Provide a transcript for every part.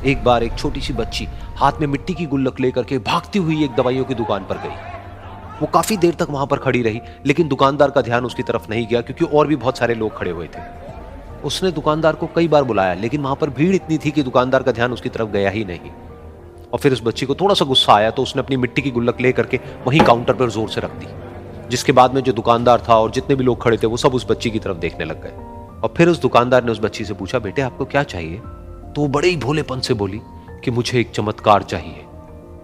एक बार एक छोटी सी बच्ची हाथ में मिट्टी की गुल्लक लेकर के भागती हुई एक दवाइयों की दुकान पर गई। वो काफी देर तक वहां पर खड़ी रही, लेकिन दुकानदार का ध्यान उसकी तरफ नहीं गया क्योंकि और भी बहुत सारे लोग खड़े हुए थे। उसने दुकानदार को कई बार बुलाया, लेकिन वहां पर भीड़ इतनी थी कि दुकानदार का ध्यान उसकी तरफ गया ही नहीं। और फिर उस बच्ची को थोड़ा सा गुस्सा आया तो उसने अपनी मिट्टी की गुल्लक लेकर के वहीं काउंटर पर जोर से रख दी, जिसके बाद में जो दुकानदार था और जितने भी लोग खड़े थे वो सब उस बच्ची की तरफ देखने लग गए। और फिर उस दुकानदार ने उस बच्ची से पूछा, बेटे आपको क्या चाहिए? तो वो बड़े ही भोलेपन से बोली कि मुझे एक चमत्कार चाहिए।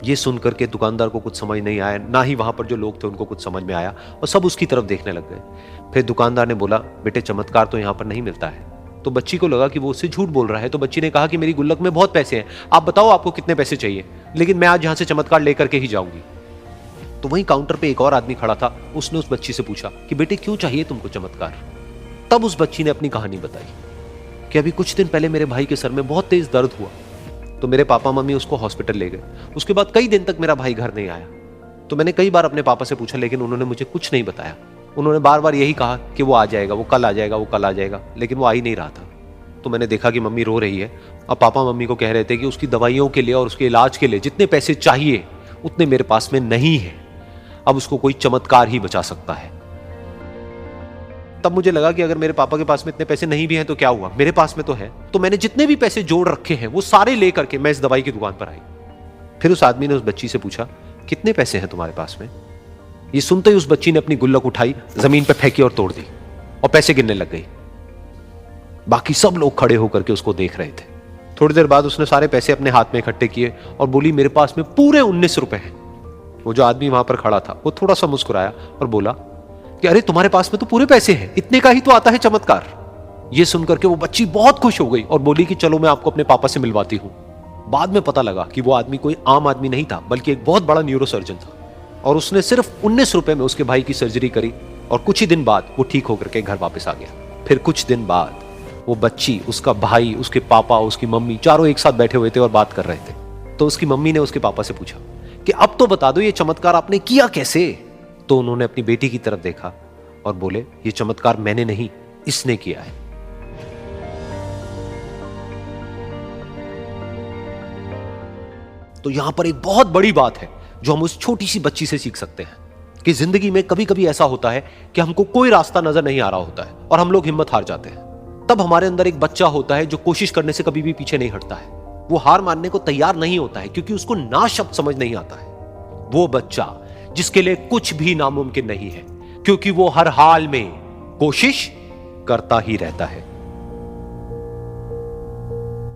ये सुनकर के दुकानदार को कुछ समझ नहीं आया, ना ही वहां पर जो लोग थे उनको कुछ समझ में आया, और सब उसकी तरफ देखने लग गए। फिर दुकानदार ने बोला, बेटे चमत्कार तो यहाँ पर नहीं मिलता है। तो बच्ची को लगा कि वो उससे झूठ बोल रहा है, तो बच्ची ने कहा कि मेरी गुल्लक में बहुत पैसे हैं, आप बताओ आपको कितने पैसे चाहिए, लेकिन मैं आज यहां से चमत्कार लेकर के ही जाऊंगी। तो वहीं काउंटर पे एक और आदमी खड़ा था, उसने उस बच्ची से पूछा कि बेटे क्यों चाहिए तुमको चमत्कार? तब उस बच्ची ने अपनी कहानी बताई कि अभी कुछ दिन पहले मेरे भाई के सर में बहुत तेज दर्द हुआ, तो मेरे पापा मम्मी उसको हॉस्पिटल ले गए। उसके बाद कई दिन तक मेरा भाई घर नहीं आया। तो मैंने कई बार अपने पापा से पूछा, लेकिन उन्होंने मुझे कुछ नहीं बताया। उन्होंने बार बार यही कहा कि वो आ जाएगा, वो कल आ जाएगा, वो कल आ जाएगा, लेकिन वो आ ही नहीं रहा था। तो मैंने देखा कि मम्मी रो रही है। अब पापा मम्मी को कह रहे थे कि उसकी दवाइयों के लिए और उसके इलाज के लिए जितने पैसे चाहिए उतने मेरे पास में नहीं है, अब उसको कोई चमत्कार ही बचा सकता है। तब मुझे लगा कि अगर मेरे पापा के पास में इतने पैसे नहीं भी हैं तो क्या हुआ, मेरे पास में तो है। तो मैंने जितने भी पैसे जोड़ रखे हैं वो सारे लेकर के मैं इस दवाई की दुकान पर आई। फिर उस आदमी ने उस बच्ची से पूछा, कितने पैसे हैं तुम्हारे पास में? ये सुनते ही उस बच्ची ने अपनी गुल्लक उठाई, जमीन पर फेंकी और तोड़ दी और पैसे गिनने लग गई। बाकी सब लोग खड़े होकर के उसको देख रहे थे। थोड़ी देर बाद उसने सारे पैसे अपने हाथ में इकट्ठे किए और बोली, मेरे पास में पूरे 19 रुपए हैं। वो जो आदमी वहां पर खड़ा था वो थोड़ा सा मुस्कुराया और बोला कि अरे तुम्हारे पास में तो पूरे पैसे हैं, इतने का ही तो आता है चमत्कार। ये सुनकर के वो बच्ची बहुत खुश हो गई और बोली कि चलो मैं आपको अपने पापा से मिलवाती हूं। बाद में पता लगा कि वो आदमी कोई आम आदमी नहीं था, बल्कि एक बहुत बड़ा न्यूरोसर्जन था, और उसने सिर्फ 19 रुपए में उसके भाई की सर्जरी करी और कुछ ही दिन बाद वो ठीक होकर के घर वापस आ गया। फिर कुछ दिन बाद वो बच्ची, उसका भाई, उसके पापा, उसकी मम्मी चारों एक साथ बैठे हुए थे और बात कर रहे थे। तो उसकी मम्मी ने उसके पापा से पूछा कि अब तो बता दो ये चमत्कार आपने किया कैसे? तो उन्होंने अपनी बेटी की तरफ देखा और बोले, ये चमत्कार मैंने नहीं, इसने किया है। तो यहां पर एक बहुत बड़ी बात है जो हम उस छोटी सी बच्ची से सीख सकते हैं कि जिंदगी में कभी कभी ऐसा होता है कि हमको कोई रास्ता नजर नहीं आ रहा होता है और हम लोग हिम्मत हार जाते हैं। तब हमारे अंदर एक बच्चा होता है जो कोशिश करने से कभी भी पीछे नहीं हटता है। वो हार मानने को तैयार नहीं होता है क्योंकि उसको ना शब्द समझ नहीं आता है। वो बच्चा जिसके लिए कुछ भी नामुमकिन नहीं है, क्योंकि वो हर हाल में कोशिश करता ही रहता है।